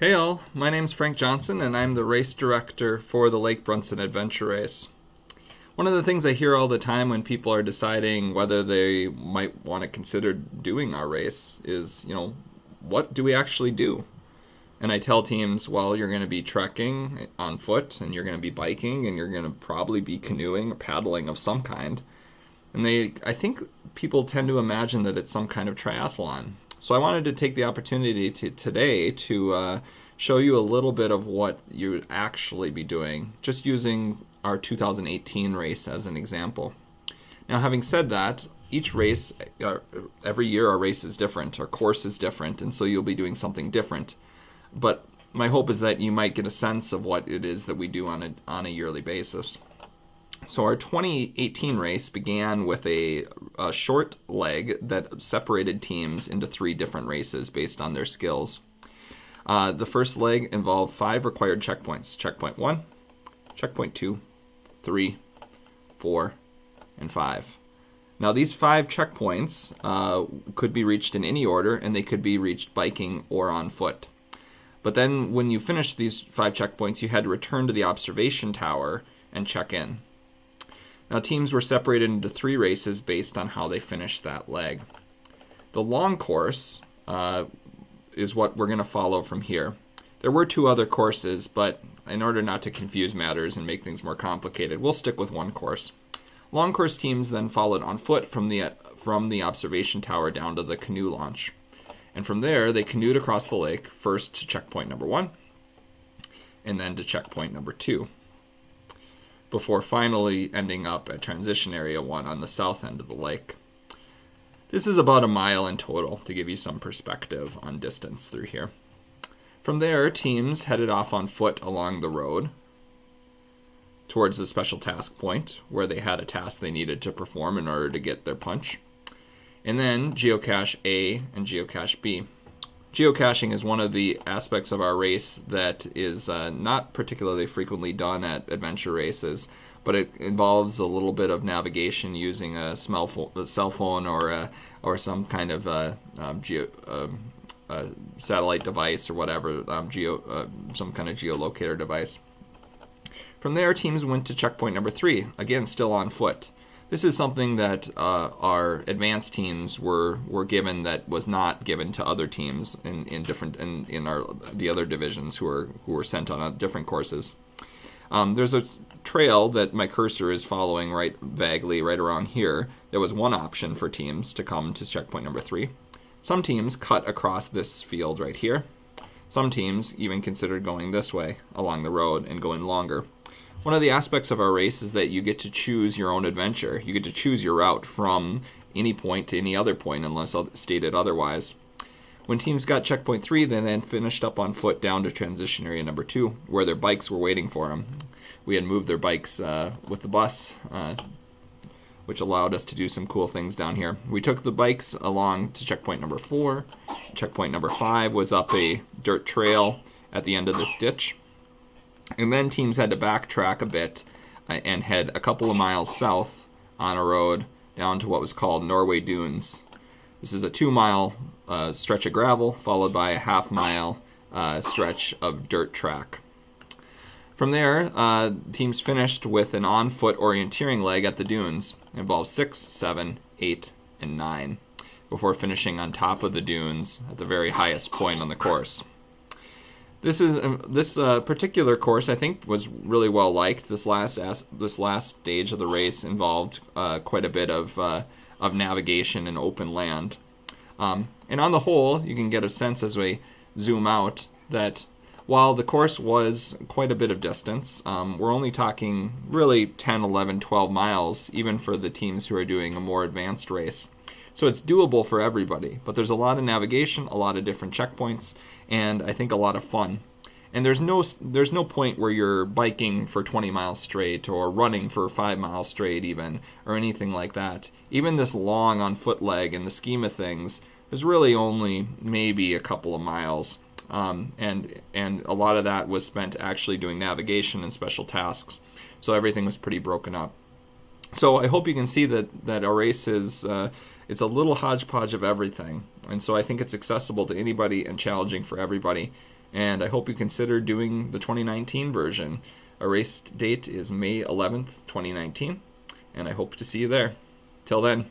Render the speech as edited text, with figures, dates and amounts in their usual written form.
Hey all, my name's Frank Johnson and I'm the race director for the Lake Bronson Adventure Race. One of the things I hear all the time when people are deciding whether they might want to consider doing our race is, what do we actually do? And I tell teams, well, you're going to be trekking on foot and you're going to be biking and you're going to probably be canoeing or paddling of some kind. And I think people tend to imagine that it's some kind of triathlon. So I wanted to take the opportunity today to show you a little bit of what you'd actually be doing, just using our 2018 race as an example. Now, having said that, each race, every year our race is different, our course is different, and so you'll be doing something different. But my hope is that you might get a sense of what it is that we do on a yearly basis. So our 2018 race began with a short leg that separated teams into 3 different races based on their skills. The first leg involved 5 required checkpoints. Checkpoint 1, checkpoint 2, 3, 4, and 5. Now these 5 checkpoints could be reached in any order, and they could be reached biking or on foot. But then when you finished these 5 checkpoints, you had to return to the observation tower and check in. Now teams were separated into 3 races based on how they finished that leg. The long course is what we're going to follow from here. There were 2 other courses, but in order not to confuse matters and make things more complicated, we'll stick with one course. Long course teams then followed on foot from the observation tower down to the canoe launch. And from there, they canoed across the lake, first to checkpoint number 1, and then to checkpoint number 2. Before finally ending up at transition area 1 on the south end of the lake. This is about a mile in total to give you some perspective on distance through here. From there, teams headed off on foot along the road towards the special task point where they had a task they needed to perform in order to get their punch. And then Geocache A and Geocache B. Geocaching is one of the aspects of our race that is not particularly frequently done at adventure races, but it involves a little bit of navigation using a cell phone or some kind of satellite device or whatever, some kind of geolocator device. From there, teams went to checkpoint number 3, again still on foot. This is something that our advanced teams were given that was not given to other teams in the other divisions who were sent on different courses. There's a trail that my cursor is following vaguely right around here. There was one option for teams to come to checkpoint number 3. Some teams cut across this field right here. Some teams even considered going this way along the road and going longer. One of the aspects of our race is that you get to choose your own adventure. You get to choose your route from any point to any other point unless stated otherwise. When teams got checkpoint 3, they then finished up on foot down to transition area number 2, where their bikes were waiting for them. We had moved their bikes with the bus, which allowed us to do some cool things down here. We took the bikes along to checkpoint number 4. Checkpoint number 5 was up a dirt trail at the end of this ditch. And then teams had to backtrack a bit and head a couple of miles south on a road down to what was called Norway Dunes. This is a 2-mile stretch of gravel followed by a half-mile stretch of dirt track. From there, teams finished with an on-foot orienteering leg at the dunes. It involved 6, 7, 8, and 9 before finishing on top of the dunes at the very highest point on the course. This particular course, I think, was really well liked. This last stage of the race involved quite a bit of navigation and open land. And on the whole, you can get a sense as we zoom out that while the course was quite a bit of distance, we're only talking really 10, 11, 12 miles, even for the teams who are doing a more advanced race. So it's doable for everybody, but there's a lot of navigation, a lot of different checkpoints, and I think a lot of fun. And there's no point where you're biking for 20 miles straight or running for 5 miles straight even, or anything like that. Even this long on foot leg in the scheme of things is really only maybe a couple of miles. And a lot of that was spent actually doing navigation and special tasks. So everything was pretty broken up. So I hope you can see that our race is it's a little hodgepodge of everything, and so I think it's accessible to anybody and challenging for everybody. and I hope you consider doing the 2019 version. Our race date is May 11th, 2019, and I hope to see you there. Till then.